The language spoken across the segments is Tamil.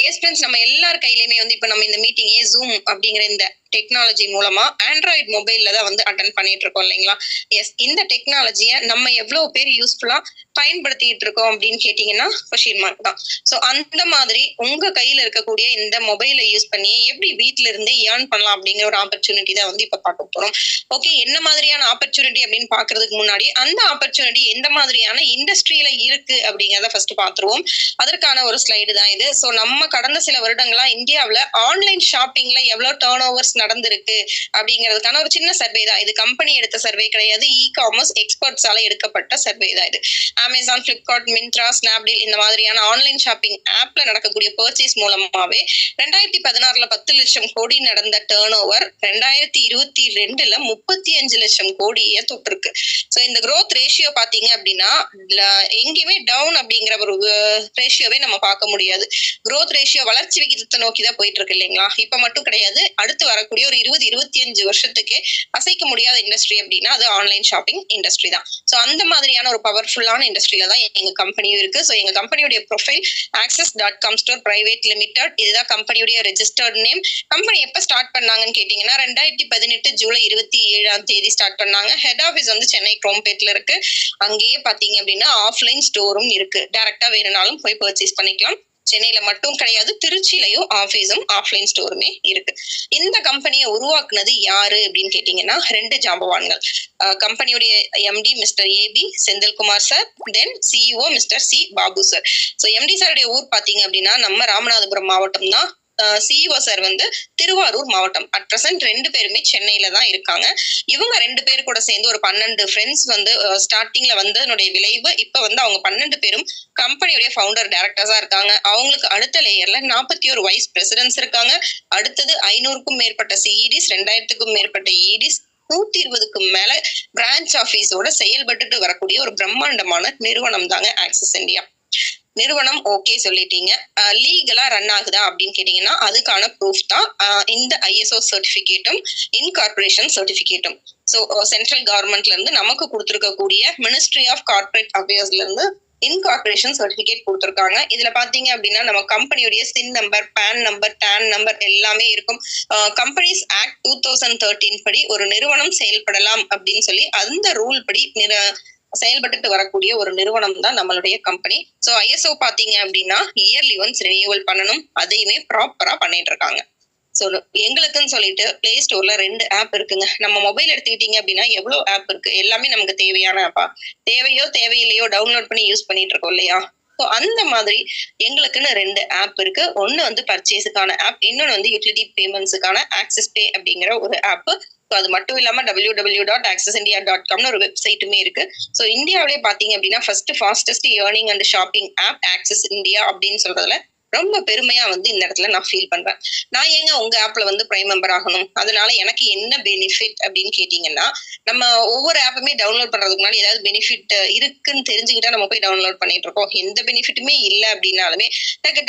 எஸ் ஃப்ரெண்ட்ஸ், நம்ம எல்லார் கையிலயுமே வந்து இப்ப நம்ம இந்த மீட்டிங்கே ஜூம் அப்படிங்கிற இந்த டெக்னாலஜி மூலமா ஆண்ட்ராய்டு மொபைல்ல தான் வந்து அட்டன் பண்ணிட்டு இருக்கோம் இல்லைங்களா? எஸ், இந்த டெக்னாலஜியை நம்ம எவ்வளவு பேர் யூஸ்ஃபுல்லா பயன்படுத்திட்டு இருக்கோம் அப்படின்னு கேட்டீங்கன்னா கொஸ்டின் மார்க் தான். ஸோ அந்த மாதிரி உங்க கையில இருக்கக்கூடிய இந்த மொபைலை யூஸ் பண்ணி எப்படி வீட்டுல இருந்தே ஏர்ன் பண்ணலாம் அப்படிங்கிற ஒரு ஆப்பர்ச்சுனிட்டி தான் வந்து இப்ப பார்க்க போறோம். ஓகே, என்ன மாதிரியான ஆப்பர்ச்சுனிட்டி அப்படின்னு பாக்குறதுக்கு முன்னாடி அந்த ஆப்பர்ச்சுனிட்டி எந்த மாதிரியான இண்டஸ்ட்ரியில இருக்கு அப்படிங்கிறத ஃபர்ஸ்ட் பாத்துருவோம். அதற்கான ஒரு ஸ்லைடு தான் இது. ஸோ நம்ம கடந்த சில வருடங்களா இந்தியாவில் ஆன்லைன் ஷாப்பிங்ல எவ்வளவு டர்ன் ஓவர்ஸ் நடந்திருக்கு அப்படிங்கிறதுக்கான ஒரு சின்ன சர்வே தான் இது. கம்பெனி எடுத்த சர்வே கிடையாது, இ காமர்ஸ் எக்ஸ்பர்ட்ஸால எடுக்கப்பட்ட சர்வே தான் இது. அமேசான், பிளிப்கார்ட், மிந்த்ரா, ஸ்னாப்டீல் இந்த மாதிரியான ஆன்லைன் ஷாப்பிங் ஆப்ல நடக்கக்கூடிய பர்ச்சேஸ் மூலமாவே 2016 10 லட்சம் கோடி நடந்த டர்ன் ஓவர் 2022 35 லட்சம் கோடியை தொட்டிருக்கு. ஸோ இந்த growth ரேஷியோ பாத்தீங்க அப்படின்னா எங்கேயுமே டவுன் அப்படிங்கிற ஒரு ரேஷியோவே நம்ம பார்க்க முடியாது. growth ரேஷியோ வளர்ச்சி விகிதத்தை நோக்கி தான் போயிட்டு இருக்கு இல்லைங்களா? இப்ப மட்டும் கிடையாது, அடுத்து வரக்கூடிய ஒரு 20-25 வருஷத்துக்கே அசைக்க முடியாத இண்டஸ்ட்ரி அப்படின்னா அது ஆன்லைன் ஷாப்பிங் இண்டஸ்ட்ரி தான். ஸோ அந்த மாதிரியான ஒரு பவர்ஃபுல்லான இண்டஸ்ட்ரியில தான் எங்க கம்பெனியும் இருக்கு. ஸோ எங்க கம்பெனியுடைய profile access.com store private limited, இதுதான் கம்பெனியுடைய ரெஜிஸ்டர்ட் நேம். கம்பெனி எப்ப ஸ்டார்ட் பண்ணாங்கன்னு கேட்டீங்கன்னா 2018 ஜூலை 27 ஸ்டார்ட் பண்ணாங்க. ஹெட் ஆஃபீஸ் வந்து சென்னை குரோம்பேட்ல இருக்கு. அங்கேயே பாத்தீங்க அப்படின்னா ஆஃப்லைன் ஸ்டோரும் இருக்கு. டைரக்டா வேணும்னாலும் போய் பர்ச்சேஸ் பண்ணிக்கலாம். சென்னையில மட்டும் கிடையாது, திருச்சியிலையும் ஆபீஸும் ஆஃப்லைன் ஸ்டோருமே இருக்கு. இந்த கம்பெனியை உருவாக்குனது யாரு அப்படின்னு கேட்டீங்கன்னா 2 ஜாம்பவான்கள். கம்பெனியுடைய MD mister AP Senthilkumar sir, then CEO mister C Babu sir. So MD சாருடைய ஊர் பாத்தீங்க அப்படின்னா நம்ம ராமநாதபுரம் மாவட்டம் தான். சிஇஓ சார் வந்து திருவாரூர் மாவட்டம். அட் பிரசன்ட் 2 பேருமே சென்னையில தான் இருக்காங்க. இவங்க 2 பேர் கூட சேர்ந்து ஒரு 12 ஃப்ரெண்ட்ஸ் வந்து ஸ்டார்டிங்ல வந்ததனுடைய விளைவு இப்ப வந்து அவங்க 12 பேரும் கம்பெனியுடைய ஃபவுண்டர் டைரக்டர்ஸா இருக்காங்க. அவங்களுக்கு அடுத்த லேயர்ல 41 வைஸ் பிரசிடென்ட்ஸ் இருக்காங்க. அடுத்தது 500க்கும் மேற்பட்ட சிஇடிஸ், 2000க்கும் மேற்பட்ட இடிஸ், 120க்கும் மேல பிரான்ச் ஆபீஸோட செயல்பட்டு வரக்கூடிய ஒரு பிரம்மாண்டமான நிறுவனம் தாங்க ஆக்சிஸ் இந்தியா நிறுவனம். ஓகே சொல்லிட்டீங்க, லீகலா ரன் ஆகுதா அப்படின்னு கேட்டீங்கன்னா அதுக்கான ப்ரூஃப் தான் இந்த ஐஎஸ்ஓ சர்டிபிகேட்டும் இன்கார்பரேஷன் சர்டிபிகேட்டும். ஸோ சென்ட்ரல் கவர்மெண்ட்ல இருந்து நமக்கு கொடுத்துருக்கக்கூடிய மினிஸ்ட்ரி ஆஃப் கார்பரேட் அஃபேர்ஸ்ல இருந்து இன்கார்பரேஷன் சர்டிபிகேட் கொடுத்துருக்காங்க. இதுல பாத்தீங்க அப்படின்னா நம்ம கம்பெனியுடைய CIN number, PAN number, TAN number எல்லாமே இருக்கும். கம்பெனிஸ் ஆக்ட் 2013 படி ஒரு நிறுவனம் செயல்படலாம் அப்படின்னு சொல்லி அந்த ரூல் படி செயல்பட்டு வரக்கூடிய ஒரு நிறுவனம் தான் நம்மளுடைய கம்பெனி. ஸோ ஐஎஸ்ஓ பாத்தீங்க அப்படின்னா இயர்லி ஒன்ஸ் ரினியூவல் பண்ணணும், அதையுமே ப்ராப்பரா பண்ணிட்டு இருக்காங்க. ஸோ எங்களுக்குன்னு சொல்லிட்டு பிளே ஸ்டோர்ல 2 ஆப் இருக்குங்க. நம்ம மொபைல் எடுத்துக்கிட்டீங்க அப்படின்னா எவ்வளவு ஆப் இருக்கு, எல்லாமே நமக்கு தேவையான ஆப்பா, தேவையோ தேவையில்லையோ டவுன்லோட் பண்ணி யூஸ் பண்ணிட்டு இருக்கோம் இல்லையா? ஸோ அந்த மாதிரி எங்களுக்குன்னு 2 ஆப் இருக்கு. ஒன்னு வந்து பர்ச்சேஸுக்கான ஆப், இன்னொன்னு வந்து யூட்டிலிட்டி பேமெண்ட்ஸுக்கான ஆக்சிஸ் பே அப்படிங்கிற ஒரு ஆப். ஸோ அது மட்டும் இல்லாம www.accesindia.com ஒரு வெப்சைட்டுமே இருக்கு. ஸோ இந்தியாவிலே பாத்தீங்க அப்படின்னா fastest earning and shopping app Axis India அப்படின்னு சொல்றதுல ரொம்ப பெருமையா வந்து இந்த இடத்துல நான் ஃபீல் பண்றேன். நான் ஏங்க உங்க ஆப்ல வந்து பிரைம் மெம்பர் ஆகணும், அதனால எனக்கு என்ன பெனிஃபிட் அப்படின்னு கேட்டீங்கன்னா, நம்ம ஒவ்வொரு ஆப்புமே டவுன்லோட் பண்றதுக்கு முன்னாடி ஏதாவது பெனிஃபிட் இருக்குன்னு தெரிஞ்சுக்கிட்டா நம்ம போய் டவுன்லோட் பண்ணிட்டு இருக்கோம். எந்த பெனிஃபிட்டுமே இல்லை அப்படின்னாலுமே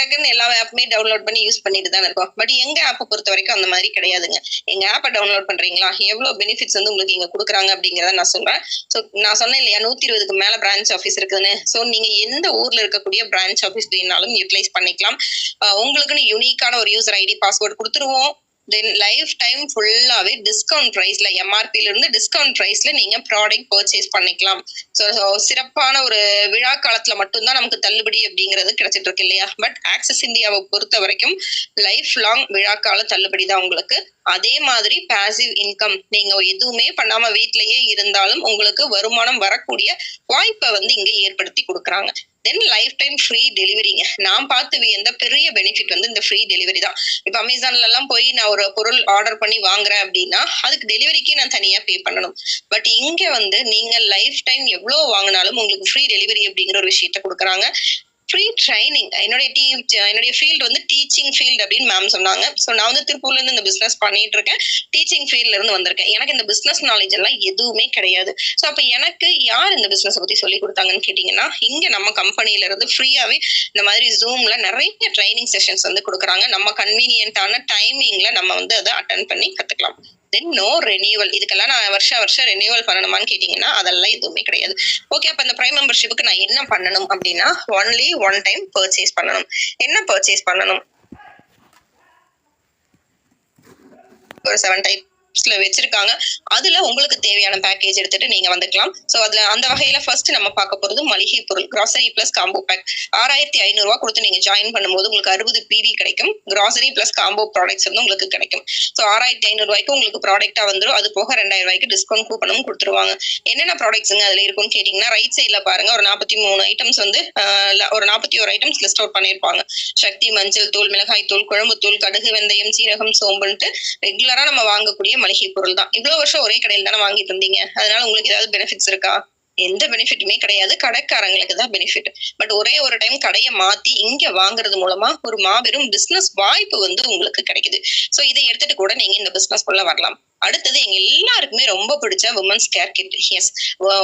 டக்குன்னு எல்லா ஆப்புமே டவுன்லோட் பண்ணி யூஸ் பண்ணிட்டு தான் இருக்கோம். பட் எங்க ஆப்பை பொறுத்த வரைக்கும் அந்த மாதிரி கிடையாதுங்க. எங்க ஆப்பை டவுன்லோட் பண்றீங்களா, எவ்வளவு பெனிஃபிட்ஸ் வந்து உங்களுக்கு இங்க கொடுக்குறாங்க அப்படிங்கிறத நான் சொல்றேன். ஸோ நான் சொன்னேன் இல்லையா 120க்கு மேல பிரான்ச் ஆஃபீஸ் இருக்குதுன்னு. ஸோ நீங்க எந்த ஊர்ல இருக்கக்கூடிய பிரான்ச் ஆஃபீஸ் வேணாலும் யூட்டிலைஸ் பண்ணிக்கலாம். உங்களுக்குன்னு யூனிக்கான ஒரு யூசர் ஐடி பாஸ்வேர்டு கொடுத்துருவோம். தென் லைஃப் டைம் ஃபுல்லாவே டிஸ்கவுண்ட் பிரைஸ்ல, எம்ஆர்பில இருந்து டிஸ்கவுண்ட் பிரைஸ்ல நீங்க ப்ராடக்ட் பர்ச்சேஸ் பண்ணிக்கலாம். ஸோ சிறப்பான ஒரு விழா காலத்துல மட்டும்தான் நமக்கு தள்ளுபடி அப்படிங்கிறது கிடைச்சிட்டு இருக்கு இல்லையா? பட் ஆக்சிஸ் இந்தியாவை பொறுத்த வரைக்கும் லைஃப் லாங் விழா கால தள்ளுபடி தான் உங்களுக்கு. அதே மாதிரி பாசிவ் இன்கம், நீங்க எதுவுமே பண்ணாம வீட்லயே இருந்தாலும் உங்களுக்கு வருமானம் வரக்கூடிய வாய்ப்பை வந்து இங்க ஏற்படுத்தி கொடுக்குறாங்க. Than life time free டெலிவரிங்க. நான் பார்த்து எந்த பெரிய பெனிஃபிட் வந்து இந்த ஃப்ரீ டெலிவரி தான். இப்ப அமேசான்ல எல்லாம் போய் நான் ஒரு பொருள் ஆர்டர் பண்ணி வாங்குறேன் அப்படின்னா அதுக்கு டெலிவரிக்கு நான் தனியா பே பண்ணணும். பட் இங்க வந்து நீங்க லைஃப் டைம் எவ்வளவு வாங்கினாலும் உங்களுக்கு ஃப்ரீ டெலிவரி அப்படிங்கிற ஒரு விஷயத்த கொடுக்குறாங்க. Free training. என்னுடைய ஃபீல்டு வந்து டீச்சிங் ஃபீல்டு அப்படின்னு மேம் சொன்னாங்க. ஸோ நான் வந்து திருப்பூர்ல இருந்து இந்த பிசினஸ் பண்ணிட்டு இருக்கேன். டீச்சிங் ஃபீல்ட்ல இருந்து வந்திருக்கேன். எனக்கு இந்த பிசினஸ் நாலேஜ் எல்லாம் எதுவுமே கிடையாது. ஸோ அப்ப எனக்கு யார் இந்த பிசினஸ் பத்தி சொல்லி கொடுத்தாங்கன்னு கேட்டீங்கன்னா இங்க நம்ம கம்பெனில இருந்து ஃப்ரீயாவே இந்த மாதிரி ஜூம்ல நிறைய ட்ரைனிங் செஷன்ஸ் வந்து கொடுக்குறாங்க. நம்ம கன்வீனியன்டான டைமிங்ல நம்ம வந்து அதை அட்டென்ட் பண்ணி கத்துக்கலாம். Then no renewal. இதுக்கெல்லாம் நான் வருஷம் ரெனியூவல் பண்ணணுமான்னு கேட்டீங்கன்னா அதெல்லாம் எதுவுமே கிடையாது. ஓகே, அப்ப இந்த பிரைம் மெம்பர்ஷிப்புக்கு நான் என்ன பண்ணணும் அப்படின்னா ஒன்லி ஒன் டைம் பர்ச்சேஸ் பண்ணணும். என்ன பர்ச்சேஸ் பண்ணணும், ஒரு 7 டைப்ஸ்ல வச்சிருக்காங்க. அதுல உங்களுக்கு தேவையான பேக்கேஜ் எடுத்துட்டு நீங்க வந்துக்கலாம். சோ அதுல அந்த வகையில ஃபர்ஸ்ட் நம்ம பார்க்க போறது மளிகை பொருள் கிராசரி பிளஸ் காம்போ பேக். 6500 கொடுத்து நீங்க ஜாயின் பண்ணும்போது உங்களுக்கு 60 பிவி கிடைக்கும். கிராசரி பிளஸ் காம்போ ப்ராடக்ட்ஸ் வந்து உங்களுக்கு கிடைக்கும். சோ 6500 உங்களுக்கு ப்ராடக்டா வந்துரும். அது போக 2000 டிஸ்கவுண்ட் கூப்பனும் கொடுத்துருவாங்க. என்னென்ன ப்ராடக்ட்ஸ்ங்க அதுல இருக்கும்னு கேட்டீங்கன்னா, ரைட் சைட்ல பாருங்க ஒரு 43 ஐட்டம்ஸ் வந்து ஒரு 41 ஐட்டம்ஸ் லிஸ்ட் அவுட் பண்ணிருப்பாங்க. சக்தி மஞ்சள் தூள், மிளகாய் தூள், குழம்பு தூள், கடுகு, வெந்தயம், சீரகம், சோம்புன்ட்டு ரெகுலரா நம்ம வாங்கக்கூடிய மளிகை பொருள் தான். இவ்வளவு வருஷம் ஒரே கடையில் தானே வாங்கிட்டு இருந்தீங்க. அதனால உங்களுக்கு ஏதாவது பெனிஃபிட்ஸ் இருக்கா? எந்த பெனிஃபிட்டுமே கிடையாது. கடைக்காரங்களுக்கு தான் பெனிஃபிட். பட் ஒரே ஒரு டைம் கடையை மாத்தி இங்க வாங்குறது மூலமா ஒரு மாபெரும் பிசினஸ் வாய்ப்பு வந்து உங்களுக்கு கிடைக்குது. சோ இதை எடுத்துட்டு கூட நீங்க இந்த பிசினஸ் குள்ள வரலாம். அடுத்தது எங்க எல்லாருக்குமே ரொம்ப பிடிச்ச உமன்ஸ் கேர் கிட். எஸ்,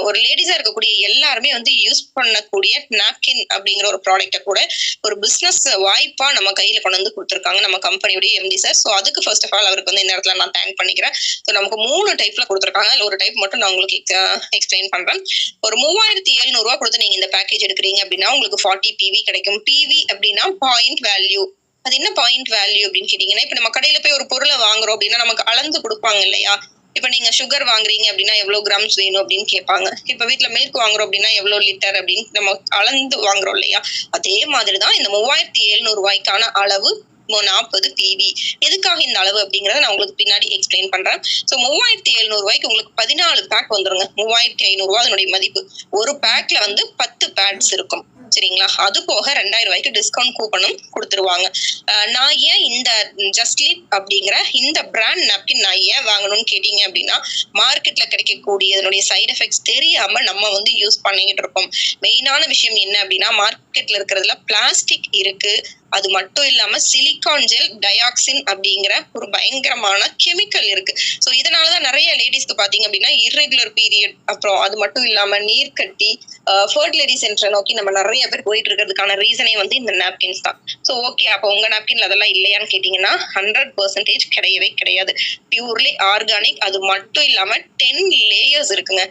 ஒரு லேடிஸா இருக்கக்கூடிய எல்லாருமே வந்து யூஸ் பண்ணக்கூடிய நாப்கின் அப்படிங்கிற ஒரு ப்ராடக்ட கூட ஒரு பிசினஸ் வாய்ப்பா நம்ம கையில கொண்டு வந்து கொடுத்துருக்காங்க நம்ம கம்பெனியுடைய எம்டி சார். ஸோ அதுக்கு ஃபர்ஸ்ட் ஆஃப் ஆல் அவருக்கு வந்து இந்த இடத்துல நான் தேங்க் பண்ணிக்கிறேன். ஸோ நமக்கு 3 டைப்ல கொடுத்துருக்காங்க. அதில் ஒரு டைப் மட்டும் நான் உங்களுக்கு எக்ஸ்பிளைன் பண்றேன். ஒரு 3700 கொடுத்து நீங்க இந்த பேக்கேஜ் எடுக்கிறீங்க அப்படின்னா உங்களுக்கு 40 பிவி கிடைக்கும். பிவி அப்படின்னா பாயிண்ட் வேல்யூ. அது என்ன பாயிண்ட் வேல்யூ அப்படின்னு கேட்டீங்கன்னா, இப்ப நம்ம கடையில போய் ஒரு பொருளை வாங்குறோம் அப்படின்னா நமக்கு அளந்து கொடுப்பாங்க இல்லையா? இப்ப நீங்க சுகர் வாங்குறீங்க அப்படின்னா எவ்வளவு கிராம்ஸ் வேணும் அப்படின்னு கேட்பாங்க. இப்ப வீட்டுல மில்க் வாங்குறோம் அப்படின்னா எவ்வளவு லிட்டர் அப்படின்னு நம்ம அளந்து வாங்குறோம் இல்லையா? அதே மாதிரிதான் இந்த 3700 அளவு 40 பிவி. எதுக்காக இந்த அளவு அப்படிங்கறத நான் உங்களுக்கு பின்னாடி எக்ஸ்பிளைன் பண்றேன். சோ 3700 உங்களுக்கு 14 பேக் வந்துருங்க. 3500 அதனுடைய மதிப்பு. ஒரு பேக்ல வந்து 10 பேட்ஸ் இருக்கும். சரிங்களா? அது போக 2000 டிஸ்கவுண்ட் கூப்பனும் கொடுத்துருவாங்க. நான் ஏன் இந்த ஜஸ்ட்லீப் அப்படிங்கிற இந்த பிராண்ட் நாப்கின் நான் ஏன் வாங்கணும்னு கேட்டீங்க அப்படின்னா, மார்க்கெட்ல கிடைக்கக்கூடிய இதனுடைய சைடு எஃபெக்ட்ஸ் தெரியாம நம்ம வந்து யூஸ் பண்ணிக்கிட்டு இருக்கோம். மெயினான விஷயம் என்ன அப்படின்னா, மார்க்கெட்ல இருக்கிறதுல பிளாஸ்டிக் இருக்கு. அது மட்டும் இல்லாம சிலிகான் ஜெல் டயாக்சின் அப்படிங்கிற ஒரு பயங்கரமான கெமிக்கல் இருக்கு. சோ இதனாலதான் நிறைய லேடிஸ்க்கு பாத்தீங்க அப்படின்னா இர்ரெகுலர் பீரியட், அப்புறம் அது மட்டும் இல்லாம நீர் கட்டி, ஃபர்டிலிட்டி சென்டரை நோக்கி நம்ம நிறைய பேர் போயிட்டு இருக்கிறதுக்கான ரீசனே வந்து இந்த நாப்கின்ஸ் தான். சோ ஓகே, அப்ப உங்க நாப்கின்ல அதெல்லாம் இல்லையான்னு கேட்டீங்கன்னா 100% கிடையவே கிடையாது. Purely organic. அது மட்டும் இல்லாம 10 லேயர்ஸ் இருக்குங்க.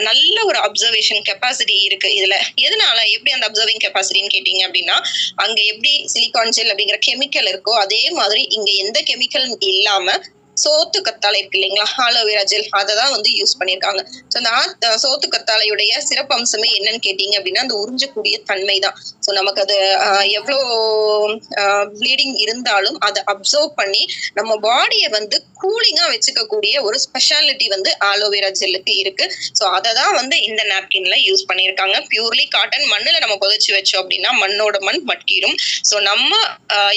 நல்ல ஒரு அப்சர்வேஷன் கெப்பாசிட்டி இருக்கு இதுல. எதனால எப்படி அந்த அப்சர்விங் கெப்பாசிட்டின்னு கேட்டீங்க அப்படின்னா, அங்க எப்படி சிலிகான் ஜெல் அப்படிங்கிற கெமிக்கல் இருக்கோ அதே மாதிரி இங்க எந்த கெமிக்கலும் இல்லாம சோத்து கத்தாழை இருக்கு இல்லைங்களா, ஆலோவேரா ஜெல், அததான் வந்து யூஸ் பண்ணிருக்காங்க. சோ அந்த சோத்து கத்தாழையுடைய சிறப்பம்சமே என்னன்னு கேட்டீங்க அப்படின்னா, அந்த உறிஞ்சக்கூடிய தன்மை தான். சோ நமக்கு அது எவ்வளோ ப்ளீடிங் இருந்தாலும் அதை அப்சர்வ் பண்ணி நம்ம பாடியை வந்து கூலிங்கா வச்சுக்கக்கூடிய ஒரு ஸ்பெஷாலிட்டி வந்து ஆலோவேரா ஜெல்லுக்கு இருக்கு. சோ அததான் வந்து இந்த நாப்கின்ல யூஸ் பண்ணிருக்காங்க. Purely cotton. மண்ணுல நம்ம புதைச்சு வச்சோம் அப்படின்னா மண்ணோட மண் மட்கிடும். சோ நம்ம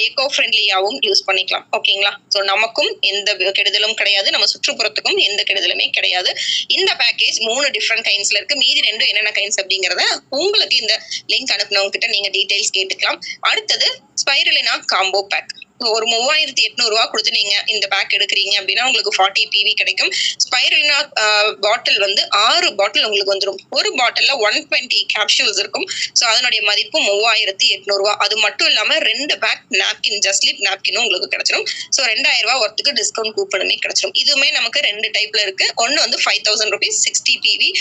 எக்கோ ஃப்ரெண்ட்லியாவும் யூஸ் பண்ணிக்கலாம். ஓகேங்களா? சோ நமக்கும் எந்த கெடுதலும் கிடையாது, நம்ம சுற்றுப்புறத்துக்கும் எந்த கெடுதலுமே கிடையாது. இந்த பேக்கேஜ் 3 டிஃப்ரெண்ட் கைண்ட்ஸ்ல இருக்கு. மீதி 2 என்னென்ன கைண்ட்ஸ் அப்படிங்கறத உங்களுக்கு இந்த லிங்க் அனுப்புனவங்க கிட்ட நீங்க டீடைல்ஸ் கேட்டுக்கலாம். அடுத்தது ஸ்பைருலினா காம்போ பேக். ஒரு 3800 கொடுத்து நீங்க இந்த பேக் எடுக்கிறீங்க அப்படின்னா உங்களுக்கு 40 பிவி கிடைக்கும். ஸ்பைருலினா பாட்டில் வந்து 6 பாட்டில் உங்களுக்கு வந்துடும். ஒரு பாட்டில்ல 120 கேப்சூல்ஸ் இருக்கும். சோ அதனுடைய மதிப்பு 3800. அது மட்டும் இல்லாம 2 பேக் நாப்கின், ஜஸ்ட்லீப் நாப்கினும் உங்களுக்கு கிடைச்சிடும். சோ 2000 ஒர்த்துக்கு டிஸ்கவுண்ட் கூப்பனுமே கிடைச்சிடும். இதுவுமே நமக்கு 2 டைப்ல இருக்கு. ஒன்னு வந்து 5000 rupees 60 பிவி.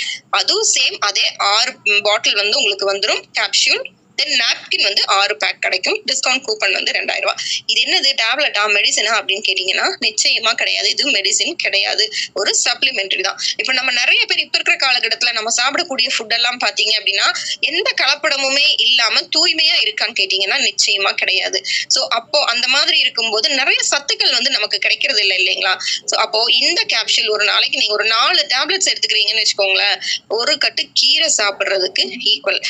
அதுவும் சேம் அதே 6 பாட்டில் வந்து உங்களுக்கு வந்துடும் கேப்சூல். தென் நாப்கின் வந்து 6 பேக் கிடைக்கும். டிஸ்கவுண்ட் கூப்பன் வந்து 2000. இது என்னது, டேப்லெட்டா, மெடிசனா அப்படின்னு கேட்டீங்கன்னா நிச்சயமா கிடையாது. இது மெடிசின் கிடையாது, ஒரு சப்ளிமெண்டரி தான். இப்ப நம்ம நிறைய பேர் இப்ப இருக்கிற காலகட்டத்துல நம்ம சாப்பிடக்கூடிய ஃபுட் எல்லாம் பாத்தீங்க அப்படின்னா எந்த கலப்படமுமே இல்லாம தூய்மையா இருக்கான்னு கேட்டீங்கன்னா நிச்சயமா கிடையாது. சோ அப்போ அந்த மாதிரி இருக்கும்போது நிறைய சத்துக்கள் வந்து நமக்கு கிடைக்கிறது இல்லை இல்லைங்களா? சோ அப்போ இந்த கேப்சூல் ஒரு நாளைக்கு நீங்க ஒரு 4 டேப்லெட்ஸ் எடுத்துக்கிறீங்கன்னு வச்சுக்கோங்களேன், ஒரு கட்டு கீரை சாப்பிடுறதுக்கு ஈக்குவல்.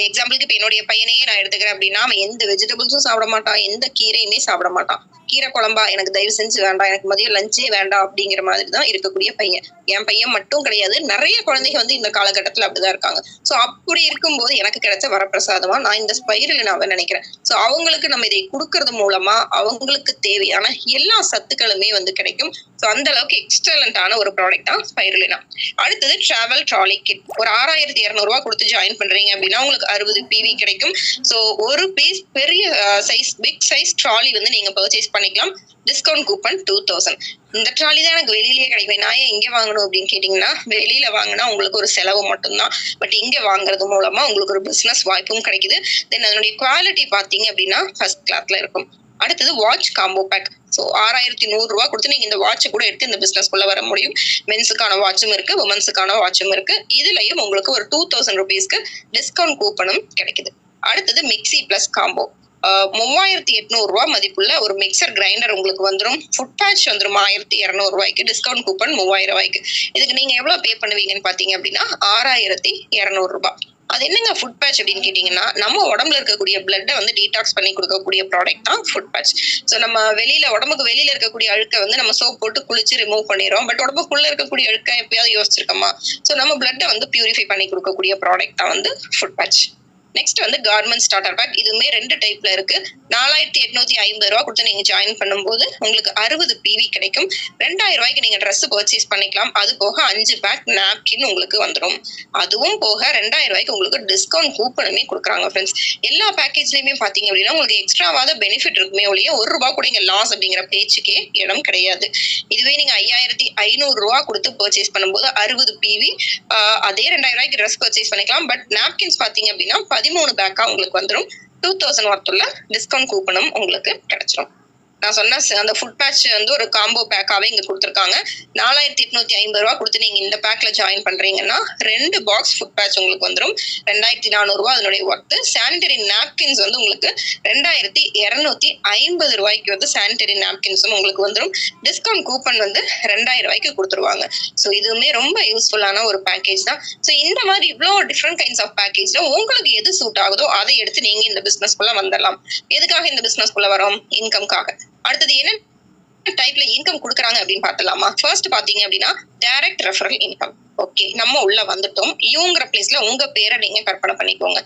எக்ஸாம்பிளுக்கு இப்ப என்னுடைய பையனையே நான் எடுத்துக்கிறேன் அப்படின்னா அவன் எந்த வெஜிடபிள்ஸும் சாப்பிட மாட்டான், எந்த கீரையுமே சாப்பிட மாட்டான். கீரை குழம்பா எனக்கு தயவு செஞ்சு வேண்டாம், எனக்கு மதியம் லஞ்சே வேண்டாம் அப்படிங்கிற மாதிரி தான் இருக்கக்கூடிய பையன். என் பையன் மட்டும் கிடையாது, நிறைய குழந்தைங்க வந்து இந்த காலகட்டத்துல அப்படிதான் இருக்காங்க. சோ அப்படி இருக்கும்போது எனக்கு கிடைச்ச வரப்பிரசாதமா நான் இந்த ஸ்பைருலினாவை நினைக்கிறேன். சோ அவங்களுக்கு நம்ம இதை கொடுக்கறது மூலமா அவங்களுக்கு தேவையான எல்லா சத்துக்களுமே வந்து கிடைக்கும். சோ அந்த அளவுக்கு எக்ஸலண்டான ஒரு ப்ராடக்ட் தான் ஸ்பைருலினா. அடுத்தது டிராவல் ட்ராலி கிட். ஒரு 6200 கொடுத்து ஜாயின் பண்றீங்க அப்படின்னா உங்களுக்கு 60 பிவி கிடைக்கும். சோ ஒரு பீஸ் பெரிய சைஸ், பிக் சைஸ் ட்ராலி வந்து நீங்க பர்ச்சேஸ் பண்ணிக்கலாம். Discount coupon 2000. இந்த ட்ராலி தான் எனக்கு வெளியிலேயே கிடைக்கும். நான் ஏன் இங்க வாங்கணும் அப்படின்னு கேட்டீங்கன்னா, வெளியில வாங்கினா உங்களுக்கு ஒரு செலவு மட்டும்தான். பட் இங்க வாங்குறது மூலமா உங்களுக்கு ஒரு பிசினஸ் வாய்ப்பும் கிடைக்குது. தென் அதனுடைய குவாலிட்டி பாத்தீங்க அப்படின்னா ஃபர்ஸ்ட் கிளாஸ்ல இருக்கும். அடுத்தது வாட்ச் காம்போ பேக். ஸோ 6100 கொடுத்து நீங்க இந்த வாட்சை கூட எடுத்து இந்த பிசினஸ்க்குள்ள வர முடியும். மென்ஸுக்கான வாட்சும் இருக்கு, உமன்ஸுக்கான வாட்சும் இருக்கு. இதுலயும் உங்களுக்கு ஒரு 2000 rupeesக்கு டிஸ்கவுண்ட் கூப்பனும் கிடைக்குது. அடுத்தது மிக்சி பிளஸ் காம்போ. 3800 மதிப்புள்ள ஒரு மிக்சர் கிரைண்டர் உங்களுக்கு வந்துடும். ஃபுட் பேட்ச் வந்துடும் 1200 டிஸ்கவுண்ட் கூப்பன் 3000. இதுக்கு நீங்க எவ்வளவு பே பண்ணுவீங்கன்னு பாத்தீங்க அப்படின்னா 6200. அது என்னங்க ஃபுட் பேட்ச் அப்படின்னு கேட்டீங்கன்னா, நம்ம உடம்புல இருக்கக்கூடிய பிளட்டை வந்து டீடாக்ஸ் பண்ணி கொடுக்கக்கூடிய ப்ராடக்ட் தான் ஃபுட் பேட்ச். ஸோ நம்ம உடம்புக்கு வெளியில இருக்கக்கூடிய அழுக்கை வந்து நம்ம சோப் போட்டு குளிச்சு ரிமூவ் பண்ணிடுறோம். பட் உடம்புக்குள்ள இருக்கக்கூடிய அழுக்கை எப்பயாவது யோசிச்சிருக்கோமா? ஸோ நம்ம பிளட்டை வந்து பியூரிஃபை பண்ணி கொடுக்கக்கூடிய ப்ராடக்ட் தான் வந்து ஃபுட் பேட்ச். நெக்ஸ்ட் வந்து கார்மெண்ட் ஸ்டார்டர் பேக். இதுவுமே 2 டைப்ல இருக்கு. 4850 கொடுத்து நீங்க ஜாயின் பண்ணும்போது உங்களுக்கு 60 PV கிடைக்கும். 2000 நீங்க ட்ரெஸ் பர்ச்சேஸ் பண்ணிக்கலாம். அது போக 5 பேக் நாப்கின் உங்களுக்கு வந்துடும். அதுவும் போக 2000 உங்களுக்கு டிஸ்கவுண்ட் கூப்பனுமே கொடுக்குறாங்க ஃப்ரெண்ட்ஸ். எல்லா பேக்கேஜ்லயுமே பாத்தீங்க அப்படின்னா உங்களுக்கு எக்ஸ்ட்ராவாத பெனிஃபிட் இருக்குமே ஒழிய ₹1 கூட இங்க லாஸ் அப்படிங்கிற பேச்சுக்கே இடம் கிடையாது. இதுவே நீங்க 5500 கொடுத்து பர்ச்சேஸ் பண்ணும்போது 60 PV, அதே 2000 ட்ரெஸ் பர்ச்சேஸ் பண்ணிக்கலாம். பட் நாப்கின்ஸ் பாத்தீங்க அப்படின்னா 13 பேக்கா உங்களுக்கு வந்துடும். 2000 ஒர்த்துள்ள டிஸ்கவுண்ட் கூப்பனும் உங்களுக்கு கிடைச்சிடும். நான் சொன்ன அந்த ஃபுட் பேட்ச் வந்து ஒரு காம்போ பேக்காவே இங்க கொடுத்துருக்காங்க. 4850 கொடுத்து நீங்க இந்த பேக்ல ஜாயின் பண்றீங்கன்னா 2 பாக்ஸ் ஃபுட் பேட்ச் உங்களுக்கு வந்துடும். 2400 அதனுடைய ஒர்த்து. சானிட்டரி நாப்கின்ஸ் வந்து உங்களுக்கு 2250 வந்து சானிட்டரி நாப்கின்ஸும் உங்களுக்கு வந்துடும். டிஸ்கவுண்ட் கூப்பன் வந்து 2000 கொடுத்துருவாங்க. ஸோ இதுவுமே ரொம்ப யூஸ்ஃபுல்லான ஒரு பேக்கேஜ் தான். ஸோ இந்த மாதிரி இவ்வளோ டிஃப்ரெண்ட் கைண்ட்ஸ் ஆஃப் பேக்கேஜ்ல உங்களுக்கு எது சூட் ஆகுதோ அதை எடுத்து நீங்க இந்த பிசினஸ்க்குள்ள வந்துடலாம். எதுக்காக இந்த பிசினஸ்க்குள்ள வரோம்? இன்கம்காக. அடுத்தது என்ன டைப்ல இன்கம் கொடுக்குறாங்க அப்படின்னு பார்த்தலாமா? ஃபர்ஸ்ட் பாத்தீங்க அப்படின்னா டைரக்ட் ரெஃபரல் இன்கம். ஓகே, நம்ம உள்ள வந்துட்டோம். இவங்கிற பிளேஸ்ல உங்க பேரை நீங்க கற்பனை பண்ணிக்கோங்க.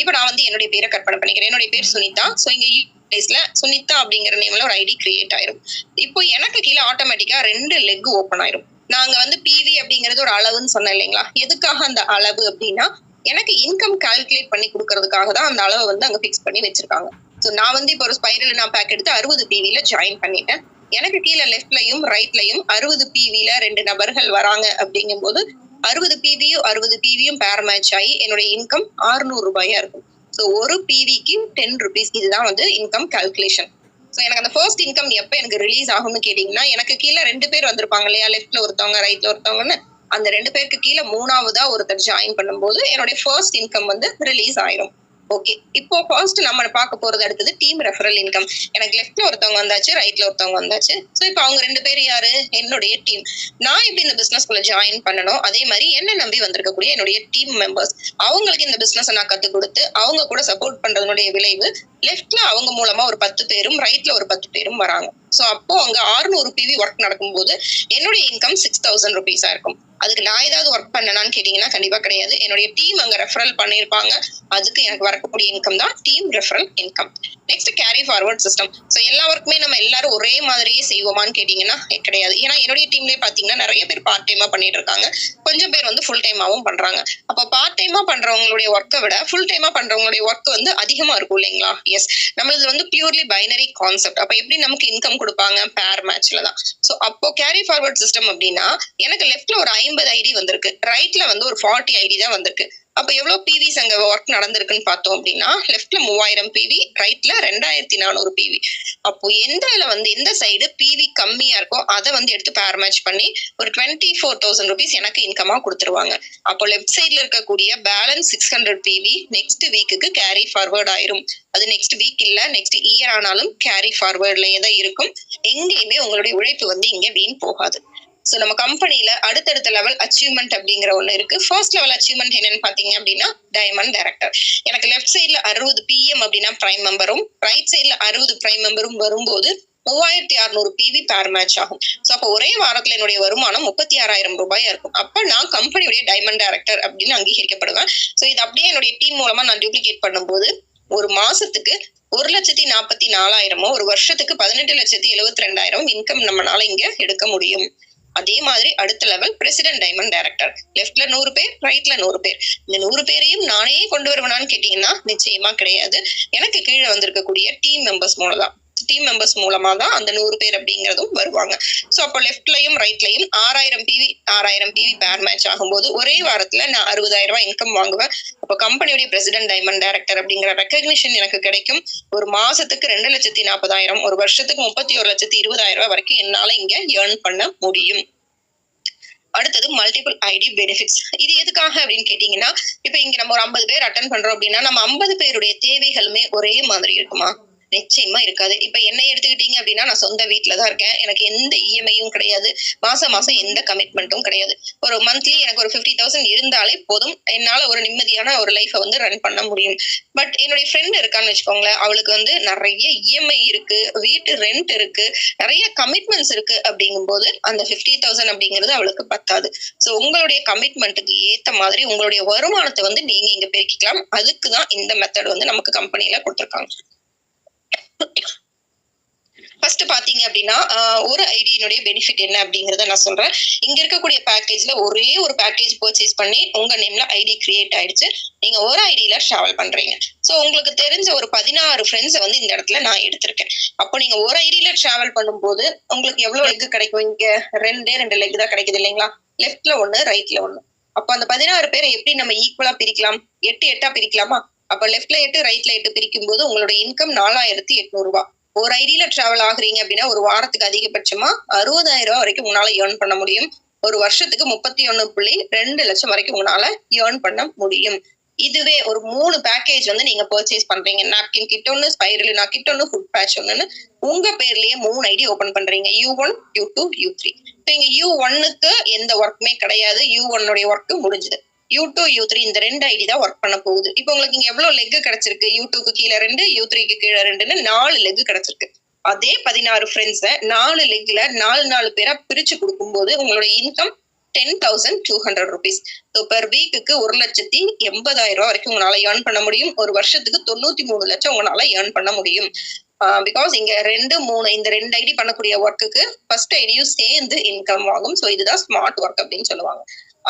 இப்ப நான் வந்து என்னுடைய பேரை கற்பனை பண்ணிக்கிறேன். என்னுடைய பேர் சுனிதா. ஸோ இங்க பிளேஸ்ல சுனிதா அப்படிங்கிற நேம்ல ஒரு ஐடி கிரியேட் ஆயிரும். இப்போ எனக்கு கீழே ஆட்டோமேட்டிக்கா 2 லெக் ஓப்பன் ஆயிரும். நாங்க வந்து பிவி அப்படிங்கிறது ஒரு அளவுன்னு சொன்னேன் இல்லைங்களா? எதுக்காக அந்த அளவு அப்படின்னா எனக்கு இன்கம் கால்குலேட் பண்ணி கொடுக்கறதுக்காக தான் அந்த அளவை வந்து அங்க பிக்ஸ் பண்ணி வச்சிருக்காங்க. ஸோ நான் வந்து இப்போ ஒரு ஸ்பைரல் நான் பேக் எடுத்து 60 PVல ஜாயின் பண்ணிட்டேன். எனக்கு கீழே லெஃப்ட்லயும் ரைட்லயும் 60 PVல 2 நபர்கள் வராங்க அப்படிங்கும்போது 60 PVயும் பேர் மேட்ச் ஆகி என்னுடைய இன்கம் ₹600 இருக்கும். ஸோ ஒரு PVக்கு 10 rupees. இதுதான் வந்து இன்கம் கால்குலேஷன். ஸோ எனக்கு அந்த ஃபர்ஸ்ட் இன்கம் எப்போ எனக்கு ரிலீஸ் ஆகும்னு கேட்டீங்கன்னா, எனக்கு கீழே 2 பேர் வந்திருப்பாங்க இல்லையா? லெஃப்ட்ல ஒருத்தவங்க ரைட்ல ஒருத்தவங்கன்னு. அந்த 2 பேருக்கு கீழே 3ஆவதா ஒருத்தர் ஜாயின் பண்ணும்போது என்னுடைய ஃபர்ஸ்ட் இன்கம் வந்து ரிலீஸ் ஆயிரும். ஓகே, இப்போ ஃபர்ஸ்ட் நம்ம பார்க்க போறது அடுத்தது டீம் ரெஃபரல் இன்கம். எனக்கு லெஃப்ட்ல ஒருத்தவங்க வந்தாச்சு, ரைட்ல ஒருத்தவங்க வந்தாச்சு. ஸோ இப்போ அவங்க 2 பேர் யாரு? என்னுடைய டீம். நான் எப்படி இந்த பிசினஸ்க்குள்ள ஜாயின் பண்ணணும், அதே மாதிரி என்ன நம்பி வந்திருக்கக்கூடிய என்னுடைய டீம் மெம்பர்ஸ், அவங்களுக்கு இந்த பிசினஸ் நான் கத்துக் கொடுத்து அவங்க கூட சப்போர்ட் பண்றதுடைய விளைவு லெஃப்ட்ல அவங்க மூலமா ஒரு 10 பேரும் ரைட்ல ஒரு 10 பேரும் வராங்க. ஸோ அப்போ அங்க 600 PV ஒர்க் நடக்கும்போது என்னுடைய இன்கம் 6000 rupees இருக்கும். அதுக்கு நான் ஏதாவது ஒர்க் பண்ணனான்னு கேட்டீங்கன்னா கண்டிப்பா கிடையாது. என்னுடைய டீம் அங்க ரெஃபரல் பண்ணிருப்பாங்க. அதுக்கு எனக்கு வரக்கூடிய இன்கம் தான் team referral income. Next carry forward system. So எல்லா ஒர்க்குமே நம்ம எல்லாரும் ஒரே மாதிரியே செய்வோமான்னு கேட்டீங்கன்னா கிடையாது. ஏன்னா என்னுடைய டீம்லயே பாத்தீங்கன்னா நிறைய பேர் பார்ட் டைமா பண்ணிட்டு இருக்காங்க. கொஞ்சம் பேர் வந்து ஃபுல் டைமாவும் பண்றாங்க. அப்போ பார்ட் டைமா பண்றவங்களுடைய ஒர்க்கை விட ஃபுல் டைமா பண்றவங்களுடைய ஒர்க் வந்து அதிகமா இருக்கும் இல்லைங்களா? எஸ், நம்மளது வந்து பியூர்லி பைனரி கான்செப்ட். அப்ப எப்படி நமக்கு இன்கம் கொடுப்பாங்க? பேர் மேட்ச்ல தான். ஸோ அப்போ கேரி ஃபார்வர்ட் சிஸ்டம் அப்படின்னா எனக்கு லெஃப்ட்ல ஒரு 50 ஐடி வந்திருக்கு, ரைட்ல வந்து ஒரு 40 ஐடி தான் வந்திருக்கு. அப்ப எவ்வளவு பிவிஸ் அங்க ஒர்க் நடந்திருக்குன்னு பார்த்தோம் அப்படின்னா லெஃப்ட்ல 3000 PV, ரைட்ல 2400 PV. அப்போ எந்த சைடு பிவி கம்மியா இருக்கோ அதை வந்து எடுத்து பேர் மேட்ச் பண்ணி ஒரு 24,000 rupees எனக்கு இன்கமா கொடுத்துருவாங்க. அப்போ லெஃப்ட் சைட்ல இருக்கக்கூடிய பேலன்ஸ் 600 PV நெக்ஸ்ட் வீக்குக்கு கேரி ஃபார்வர்ட் ஆயிரும். அது நெக்ஸ்ட் வீக் இல்ல நெக்ஸ்ட் இயர் ஆனாலும் கேரி ஃபார்வர்ட்லயே தான் இருக்கும். எங்கேயுமே உங்களுடைய உழைப்பு வந்து இங்க வீண் போகாது. ஸோ நம்ம கம்பெனில அடுத்தடுத்த லெவல் அச்சீவ்மெண்ட் அப்படிங்கிற ஒண்ணு இருக்கு. ஃபர்ஸ்ட் லெவல் அச்சீவ்மெண்ட் என்னன்னு பாத்தீங்க அப்படின்னா டைமண்ட் டைரக்டர். எனக்கு லெஃப்ட் சைட்ல 60 PM அப்படின்னா பிரைம் மெம்பரும், ரைட் சைட்ல 60 பிரைம் மெம்பரும் வரும்போது 3600 PV பேர் மேட்ச் ஆகும். ஸோ அப்போ ஒரே வாரத்துல என்னுடைய வருமானம் 36,000 ரூபாயா இருக்கும். அப்ப நான் கம்பெனியுடைய டைமண்ட் டைரக்டர் அப்படின்னு அங்கீகரிக்கப்படுவேன். ஸோ இது அப்படியே என்னுடைய டீம் மூலமா நான் டூப்ளிகேட் பண்ணும்போது ஒரு மாசத்துக்கு 1,44,000 ஒரு வருஷத்துக்கு 18,72,000 இன்கம் நம்மளால இங்க எடுக்க முடியும். அதே மாதிரி அடுத்த லெவல் பிரசிடென்ட் டைமண்ட் டைரக்டர். லெஃப்ட்ல 100 பேர், ரைட்ல 100 பேர். இந்த 100 பேரையும் நானே கொண்டு வருவேனான்னு கேட்டீங்கன்னா நிச்சயமா கிடையாது. எனக்கு கீழே வந்திருக்கக்கூடிய டீம் மெம்பர்ஸ் மூலம் தான். டீம் மெம்பர்ஸ் மூலமா தான் அந்த 100 பேர் அப்படிங்கிறதும் வருவாங்க. ஸோ அப்போ லெஃப்ட்லயும் ரைட்லயும் 6000 PV பேர் மேட்ச் ஆகும்போது ஒரே வாரத்துல நான் 60,000 ரூபாய் இன்கம் வாங்குவேன். அப்போ கம்பெனியுடைய பிரசிடென்ட் டைமண்ட் டைரக்டர் அப்படிங்கிற ரெக்கக்னிஷன் எனக்கு கிடைக்கும். ஒரு மாசத்துக்கு 2,40,000, ஒரு வருஷத்துக்கு 31,20,000 வரைக்கும் என்னால இங்க ஏர்ன் பண்ண முடியும். அடுத்தது மல்டிபிள் ஐடி பெனிஃபிட்ஸ். இது எதுக்காக அப்படின்னு கேட்டீங்கன்னா, இப்ப இங்க நம்ம ஒரு 50 பேர் அட்டன் பண்றோம் அப்படின்னா நம்ம 50 பேருடைய தேவைகளுமே ஒரே மாதிரி இருக்குமா? நிச்சயமா இருக்காது. இப்ப என்னை எடுத்துக்கிட்டீங்க அப்படின்னா நான் சொந்த வீட்டுலதான் இருக்கேன். எனக்கு எந்த இஎம்ஐயும் கிடையாது. மாசம் எந்த கமிட்மெண்ட்டும் கிடையாது. ஒரு மந்த்லி எனக்கு ஒரு 50,000 இருந்தாலே போதும். என்னால ஒரு நிம்மதியான ஒரு லைஃபை வந்து ரன் பண்ண முடியும். பட் என்னுடைய ஃப்ரெண்ட் இருக்கான்னு வச்சுக்கோங்களேன், அவளுக்கு வந்து நிறைய இஎம்ஐ இருக்கு, வீட்டு ரெண்ட் இருக்கு, நிறைய கமிட்மெண்ட்ஸ் இருக்கு. அப்படிங்கும் போது அந்த 50,000 அப்படிங்கிறது அவளுக்கு பத்தாது. சோ உங்களுடைய கமிட்மெண்ட்டுக்கு ஏத்த மாதிரி உங்களுடைய வருமானத்தை வந்து நீங்க இங்க பெருக்கிக்கலாம். அதுக்குதான் இந்த மெத்தட் வந்து நமக்கு கம்பெனில கொடுத்திருக்காங்க. ஃபர்ஸ்ட் பாத்தீங்க அப்படின்னா ஒரு ஐடியினுடைய பெனிஃபிட் என்ன அப்படிங்கறத நான் சொல்றேன். இங்க இருக்கக்கூடிய பேக்கேஜ்ல ஒரே ஒரு பேக்கேஜ் பர்ச்சேஸ் பண்ணி உங்க நேம்ல ஐடி கிரியேட் ஆயிடுச்சு. நீங்க ஒரு ஐடியில டிராவல் பண்றீங்க. சோ உங்களுக்கு தெரிஞ்ச ஒரு 16 ஃப்ரெண்ட்ஸை வந்து இந்த இடத்துல நான் எடுத்திருக்கேன். அப்போ நீங்க ஒரு ஐடியில டிராவல் பண்ணும்போது உங்களுக்கு எவ்வளவு லெக் கிடைக்கும்? இங்க 2 லெக் தான் கிடைக்குது இல்லைங்களா? லெஃப்ட்ல 1, ரைட்ல 1. அப்ப அந்த 16 பேரை எப்படி நம்ம ஈக்குவலா பிரிக்கலாம்? 8 பிரிக்கலாமா? அப்ப லெஃப்ட்ல 8, ரைட்ல 8 பிரிக்கும் போது உங்களோட இன்கம் 4,800 ரூபாய். ஒரு ஐடியில டிராவல் ஆகுறீங்க அப்படின்னா ஒரு வாரத்துக்கு அதிகபட்சமா 60,000 ரூபாய் வரைக்கும் உங்களால ஏர்ன் பண்ண முடியும். ஒரு வருஷத்துக்கு 31.2 லட்சம் வரைக்கும் உங்களால ஏர்ன் பண்ண முடியும். இதுவே ஒரு 3 பேக்கேஜ் வந்து நீங்க பர்ச்சேஸ் பண்றீங்க. நாப்கின் கிட் ஒன்னு, ஸ்பைருலினா கிட் ஒன்னு, ஃபுட் பேட்ச் ஒன்னு, உங்க பேர்லயே 3 ஐடி ஓபன் பண்றீங்க. U1, U2, U3. இங்க U1க்கு எந்த ஒர்க்குமே கிடையாது. U1 உடைய ஒர்க் முடிஞ்சது. U2, U3 இந்த 2 ஐடி தான் ஒர்க் பண்ண போகுது. இப்போ உங்களுக்கு இங்க எவ்வளவு லெக் கிடைச்சிருக்கு? U2க்கு கீழே 2, U3க்கு கீழே 2ன்னு 4 லெக் கிடைச்சிருக்கு. அதே 16 ஃப்ரெண்ட்ஸை 4 லெக்ல 4 பேரா பிரிச்சு கொடுக்கும்போது உங்களோட இன்கம் 10,200 rupees. ஸோ பெர் வீக்குக்கு 1,80,000 ரூபாய் வரைக்கும் உங்களால ஏர்ன் பண்ண முடியும். ஒரு வருஷத்துக்கு 93 லட்சம் உங்களால ஏர்ன் பண்ண முடியும். பிகாஸ் இங்க 2, 3 இந்த 2 ஐடி பண்ணக்கூடிய ஒர்க்குக்கு ஃபர்ஸ்ட் ஐடியும் சேர்ந்து இன்கம் ஆகும். ஸோ இதுதான் ஸ்மார்ட் ஒர்க் அப்படின்னு சொல்லுவாங்க.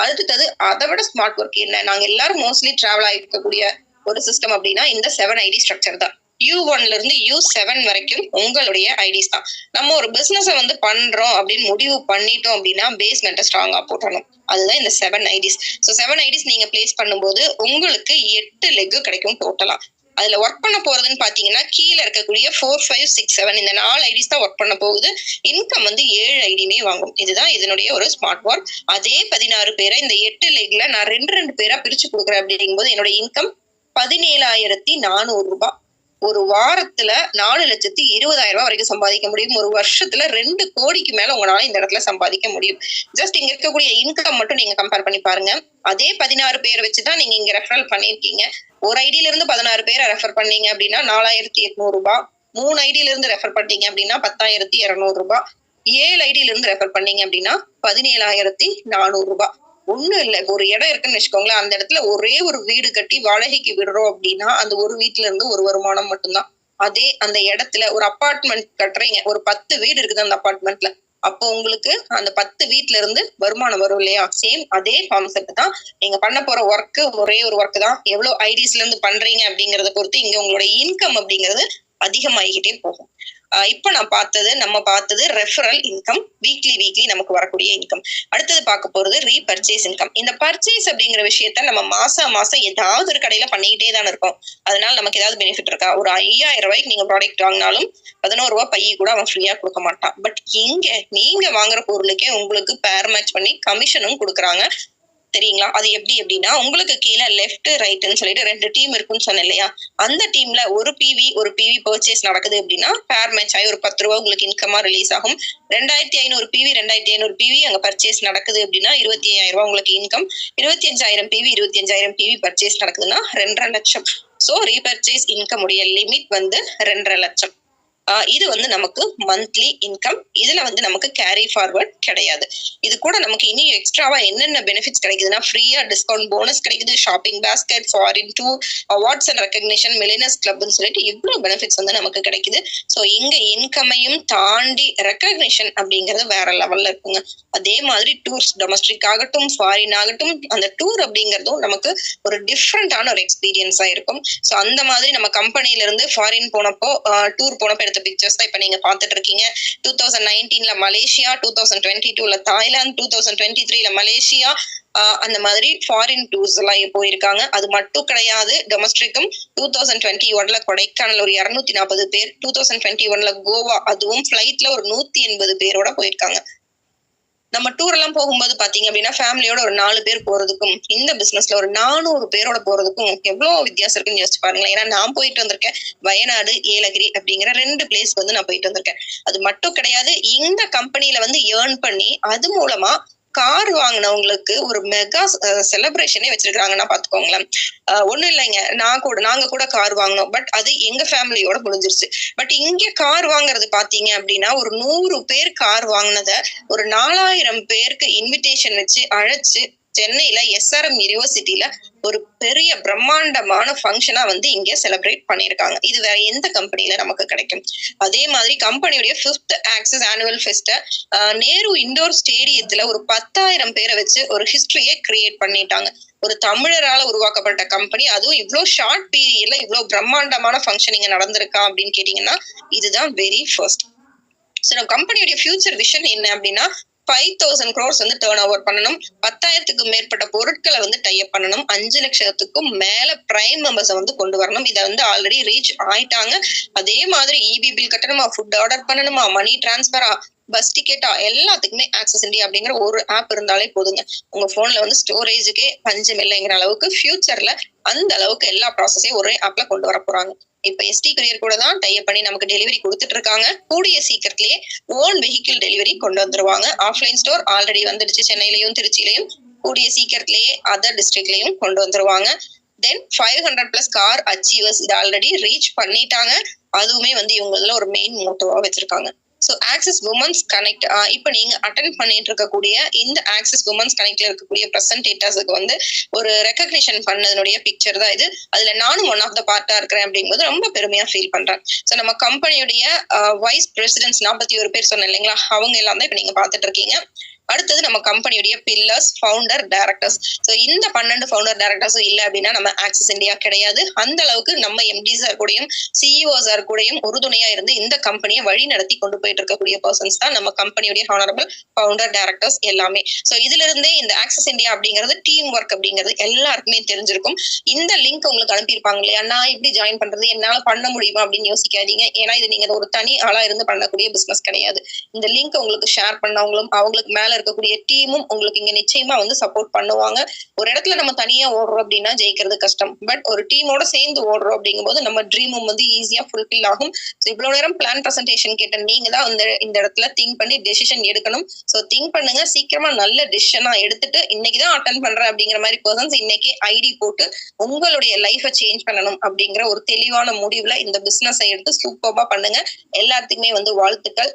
அடுத்தது அதை விட ஸ்மார்ட் ஒர்க் என்ன? நாங்க எல்லாரும் மோஸ்ட்லி டிராவல் ஆகிருக்கக்கூடிய ஒரு சிஸ்டம் அப்படின்னா இந்த 7 ஐடி ஸ்ட்ரக்சர் தான். U1ல இருந்து U7 வரைக்கும் உங்களுடைய ஐடிஸ் தான். நம்ம ஒரு பிசினஸ் வந்து பண்றோம் அப்படின்னு முடிவு பண்ணிட்டோம் அப்படின்னா பேஸ்மெண்ட்டை ஸ்ட்ராங்கா போட்டணும். அதுதான் இந்த 7 ஐடிஸ். ஸோ 7 ஐடிஸ் நீங்க பிளேஸ் பண்ணும்போது உங்களுக்கு 8 லெக் கிடைக்கும் டோட்டலா. அதுல ஒர்க் பண்ண போறதுன்னு பாத்தீங்கன்னா கீழே இருக்கக்கூடிய 4, 5, 6, 7 இந்த 4 ஐடிஸ் தான் ஒர்க் பண்ண போகுது. இன்கம் வந்து 7 ஐடியுமே வாங்கும். இதுதான் இதனுடைய ஒரு ஸ்மார்ட் ஒர்க். அதே 16 பேரை இந்த 8 லெக்ல நான் 2 பேரா பிரிச்சு கொடுக்குறேன் அப்படிங்கும்போது என்னோட இன்கம் 17,400 ரூபாய். ஒரு வாரத்துல 4,20,000 ரூபாய் வரைக்கும் சம்பாதிக்க முடியும். ஒரு வருஷத்துல 2 கோடிக்கு மேல உங்களால இந்த இடத்துல சம்பாதிக்க முடியும். ஜஸ்ட் இங்க இருக்கக்கூடிய இன்கம் மட்டும் நீங்க கம்பேர் பண்ணி பாருங்க. அதே 16 பேர் வச்சுதான் நீங்க இங்க ரெஃபரல் பண்ணிருக்கீங்க. ஒரு ஐடியில இருந்து 16 பேரை ரெஃபர் பண்ணீங்க அப்படின்னா 4,800 ரூபாய். 3 ஐடியில இருந்து ரெஃபர் பண்ணீங்க அப்படின்னா 10,200 ரூபாய். 7 ஐடியில இருந்து ரெஃபர் பண்ணீங்க அப்படின்னா 17,400 ரூபாய். ஒண்ணும் இல்ல, ஒரு இடம் இருக்குன்னு வச்சுக்கோங்களேன், அந்த இடத்துல ஒரே ஒரு வீடு கட்டி வாடகைக்கு விடுறோம் அப்படின்னா அந்த ஒரு வீட்டுல இருந்து ஒரு வருமானம் மட்டும்தான். அதே அந்த இடத்துல ஒரு அபார்ட்மெண்ட் கட்டுறீங்க, ஒரு 10 வீடு இருக்குது அந்த அபார்ட்மெண்ட்ல, அப்போ உங்களுக்கு அந்த 10 வீட்டுல இருந்து வருமானம் வரும் இல்லையா? சேம் அதே கான்செப்ட் தான். நீங்க பண்ண போற ஒர்க் ஒரே ஒரு ஒர்க் தான். எவ்வளவு ஐடிஸ்ல இருந்து பண்றீங்க அப்படிங்கறத பொறுத்து இங்க உங்களோட இன்கம் அப்படிங்கிறது அதிகமாகிக்கிட்டே போகும். இப்ப நம்ம பார்த்தது ரெஃபரல் இன்கம், வீக்லி நமக்கு வரக்கூடிய இன்கம். அடுத்தது பார்க்க போறது ரீபர்ச்சேஸ் இன்கம். இந்த பர்ச்சேஸ் அப்படிங்கிற விஷயத்த நம்ம மாசம் ஏதாவது ஒரு கடையில பண்ணிக்கிட்டே தான் இருக்கோம். அதனால நமக்கு ஏதாவது பெனிஃபிட் இருக்கா? ஒரு 5,000 ரூபாய்க்கு நீங்க ப்ராடக்ட் வாங்கினாலும் 11 ரூபாய் பைய கூட அவன் ஃப்ரீயா கொடுக்க மாட்டான். பட் இங்க நீங்க வாங்குற பொருளுக்கே உங்களுக்கு பேர் மேட்ச் பண்ணி கமிஷனும் கொடுக்குறாங்க. தெரியுங்களா? அது எப்படி அப்படின்னா உங்களுக்கு கீழே லெஃப்ட் ரைட்னு சொல்லிட்டு 2 டீம் இருக்குன்னு சொன்னேன் இல்லையா? அந்த டீம்ல ஒரு பிவி பர்ச்சேஸ் நடக்குது அப்படின்னா பேர் மேட்ச் ஆகி ஒரு 10 ரூபாய் உங்களுக்கு இன்கமா ரிலீஸ் ஆகும். 2,500 பிவி அங்க பர்ச்சேஸ் நடக்குது அப்படின்னா 25,000 ரூபாய் உங்களுக்கு இன்கம். 25,000 பிவி பர்ச்சேஸ் நடக்குதுன்னா 2.5 லட்சம். சோ ரீபர்ச்சேஸ் இன்கம் உடைய லிமிட் வந்து 2.5 லட்சம். இது வந்து நமக்கு மந்த்லி இன்கம். இதுல வந்து நமக்கு கேரி ஃபார்வர்ட் கிடையாது. இது கூட நமக்கு இனி எக்ஸ்ட்ராவா என்னென்ன பெனிஃபிட்ஸ் கிடைக்குதுன்னா ஃப்ரீயா டிஸ்கவுண்ட் போனஸ் கிடைக்குது, shopping basket, foreign tour, awards and recognition, millionaires கிளப்னு சொல்லிட்டு இவ்வளவு பெனிஃபிட்ஸ் வந்து நமக்கு கிடைக்குது. ஸோ இங்க இன்கமையும் தாண்டி ரெகக்னிஷன் அப்படிங்கிறது வேற லெவல்ல இருக்குங்க. அதே மாதிரி டூர்ஸ், டொமஸ்டிக் ஆகட்டும் ஃபாரின் ஆகட்டும், அந்த டூர் அப்படிங்கிறதும் நமக்கு ஒரு டிஃப்ரெண்டான ஒரு எக்ஸ்பீரியன்ஸா இருக்கும். ஸோ அந்த மாதிரி நம்ம கம்பெனில இருந்து ஃபாரின் போனப்போ டூர் போனப்போ எடுத்த பிக்சர்ஸ் தான் இப்ப நீங்க பாத்துட்டு இருக்கீங்க. 2019ல மலேசியா, 2022ல தாய்லாந்து, 2023ல மலேசியா, அந்த மாதிரி ஃபாரின் டூர்ஸ் எல்லாம் போயிருக்காங்க. அது மட்டும் கிடையாது, டொமஸ்டிக்கும் 2021ல கொடைக்கானல் ஒரு 240 பேர், 2021ல கோவா, அதுவும் ஃபிளைட்ல ஒரு 180 பேரோட போயிருக்காங்க. நம்ம டூர் எல்லாம் போகும்போது பாத்தீங்க அப்படின்னா ஃபேமிலியோட ஒரு 4 பேர் போறதுக்கும் இந்த பிசினஸ்ல ஒரு 400 பேரோட போறதுக்கும் எவ்வளவு வித்தியாசம் இருக்குன்னு யோசிச்சு பாருங்களேன். ஏன்னா நான் போயிட்டு வந்திருக்கேன் வயநாடு, ஏலகிரி அப்படிங்கிற 2 பிளேஸ் வந்து நான் போயிட்டு வந்திருக்கேன். அது மட்டும் கிடையாது, இந்த கம்பெனில வந்து ஏர்ன் பண்ணி அது மூலமா கார் வாங்கினவங்களுக்கு ஒரு மெகா செலிப்ரேஷனே வச்சிருக்காங்கன்னா பாத்துக்கோங்களேன். ஒண்ணும் இல்லைங்க, நாங்க கூட கார் வாங்கினோம். பட் அது எங்க ஃபேமிலியோட முடிஞ்சிருச்சு. பட் இங்க கார் வாங்குறது பாத்தீங்க அப்படின்னா ஒரு 100 பேர் கார் வாங்கினத ஒரு 4000 பேருக்கு இன்விடேஷன் வச்சு அழைச்சு சென்னையில SRM யூனிவர்சிட்டியில ஒரு பெரிய பிரம்மாண்டமான ஃபங்க்ஷனா வந்து இங்க செலிப்ரேட் பண்ணிருக்காங்க. இது வேற எந்த கம்பெனில நமக்கு கிடைக்கும்? அதே மாதிரி கம்பெனியுடைய 5th Axis annual fest Nehru indoor ஸ்டேடியத்துல ஒரு 10,000 பேரை வச்சு ஒரு ஹிஸ்டரியை கிரியேட் பண்ணிட்டாங்க. ஒரு தமிழரால உருவாக்கப்பட்ட கம்பெனி, அதுவும் இவ்வளவு ஷார்ட் பீரியட்ல இவ்வளவு பிரம்மாண்டமான ஃபங்க்ஷன் இங்க நடந்திருக்கா அப்படின்னு கேட்டீங்கன்னா இதுதான் வெரி ஃபர்ஸ்ட். சோ நம்ம கம்பெனியோட ஃபியூச்சர் விஷன் என்ன அப்படின்னா 5,000 crores வந்து டர்ன் ஓவர் பண்ணணும், 10,000க்கும் மேற்பட்ட பொருட்களை வந்து டைப் பண்ணணும், 5 லட்சத்துக்கும் மேல பிரைம் மெம்பர்ஸ் வந்து கொண்டு வரணும். இதை வந்து ஆல்ரெடி ரீச் ஆயிட்டாங்க. அதே மாதிரி EB பில் கட்டணுமா, ஃபுட் ஆர்டர் பண்ணணுமா, மணி டிரான்ஸ்பரா, பஸ் டிக்கெட்டா, எல்லாத்துக்குமே ஆக்சஸ் இந்தியா அப்படிங்கிற ஒரு ஆப் இருந்தாலே போதுங்க. உங்க போன்ல வந்து ஸ்டோரேஜுக்கே பஞ்சம் இல்லைங்கிற அளவுக்கு ஃபியூச்சர்ல அந்த அளவுக்கு எல்லா ப்ராசஸையும் ஒரே ஆப்ல கொண்டு வர போறாங்க. இப்ப ST Courier கூட தான் டைப் பண்ணி நமக்கு டெலிவரி கொடுத்துட்டு இருக்காங்க. கூடிய சீக்கிரத்திலேயே ஓன் வெஹிக்கிள் டெலிவரி கொண்டு வந்துருவாங்க. ஆஃப்லைன் ஸ்டோர் ஆல்ரெடி வந்துடுச்சு, சென்னையிலயும் திருச்சியிலையும். கூடிய சீக்கிரத்திலேயே அதர் டிஸ்ட்ரிக்ட்லயும் கொண்டு வந்துருவாங்க. தென் 500+ கார் அச்சீவர்ஸ் இது ஆல்ரெடி ரீச் பண்ணிட்டாங்க. அதுவுமே வந்து இவங்கள ஒரு மெயின் மோட்டோவா வச்சிருக்காங்க. ஸோ ஆக்சிஸ் உமன்ஸ் கனெக்ட் இப்ப நீங்க அட்டென்ட் பண்ணிட்டு இருக்கக்கூடிய இந்த ஆக்சிஸ் உமன்ஸ் கனெக்ட்ல இருக்கக்கூடிய பிரசன்டேட்டர்ஸுக்கு வந்து ஒரு ரெகக்னிஷன் பண்ணதனுடைய பிக்சர் தான் இது. அதுல நானும் ஒன் ஆஃப் த பார்ட்டா இருக்கிறேன் அப்படிங்கும்போது ரொம்ப பெருமையா ஃபீல் பண்றேன். ஸோ நம்ம கம்பெனியுடைய வைஸ் பிரசிடென்ட்ஸ் 41 பேர் சொன்னேன் இல்லைங்களா, அவங்க எல்லாம் தான் இப்ப நீங்க பாத்துட்டு இருக்கீங்க. அடுத்தது நம்ம கம்பெனியுடைய பில்லர்ஸ், ஃபவுண்டர், டைரக்டர்ஸ். ஸோ இந்த 12 ஃபவுண்டர் டைரக்டர்ஸும் இல்லை அப்படின்னா நம்ம ஆக்சிஸ் இந்தியா கிடையாது. அந்த அளவுக்கு நம்ம MD சார் கூடயும் CEO சார் கூடயும் உறுதுணையா இருந்து இந்த கம்பெனியை வழி நடத்தி கொண்டு போயிட்டு இருக்கக்கூடிய பர்சன்ஸ் தான் நம்ம கம்பெனியுடைய ஹானரபிள் ஃபவுண்டர், டைரக்டர்ஸ் எல்லாமே. ஸோ இதுல இருந்தே இந்த ஆக்சிஸ் இந்தியா அப்படிங்கிறது டீம் ஒர்க் அப்படிங்கிறது எல்லாருக்குமே தெரிஞ்சிருக்கும். இந்த லிங்க் உங்களுக்கு அனுப்பியிருப்பாங்க இல்லையா, நான் எப்படி ஜாயின் பண்றது, என்னால பண்ண முடியுமா அப்படின்னு யோசிக்காதீங்க. ஏன்னா இது நீங்க ஒரு தனி ஆளா இருந்து பண்ணக்கூடிய பிசினஸ் கிடையாது. இந்த லிங்க் உங்களுக்கு ஷேர் பண்ணவங்களும் அவங்களுக்கு மேல இருக்கக்கூடிய டீமும் உங்களுக்கு இங்க நிச்சயமா வந்து சப்போர்ட் பண்ணுவாங்க. ஒரு இடத்துல நம்ம தனியா ஓடுறோம் அப்படின்னா ஜெயிக்கிறது கஷ்டம். பட் ஒரு டீமோட சேர்ந்து ஓடுறோம் அப்படிங்கும்போது நம்ம ட்ரீமும் வந்து ஈஸியா ஃபுல்ஃபில் ஆகும். ஸோ இவ்வளவு நேரம் பிளான் பிரசன்டேஷன் கேட்ட நீங்க தான் இந்த இடத்துல திங்க் பண்ணி டெசிஷன் எடுக்கணும். ஸோ திங்க் பண்ணுங்க, சீக்கிரமா நல்ல டெசிஷனா எடுத்துட்டு இன்னைக்குதான் அட்டன் பண்றேன் அப்படிங்கிற மாதிரி பர்சன்ஸ் இன்னைக்கு ஐடி போட்டு உங்களுடைய லைஃபை சேஞ்ச் பண்ணணும் அப்படிங்கிற ஒரு தெளிவான முடிவுல இந்த பிசினஸை எடுத்து சூப்பர்பா பண்ணுங்க. எல்லாத்துக்குமே வந்து வாழ்த்துக்கள்.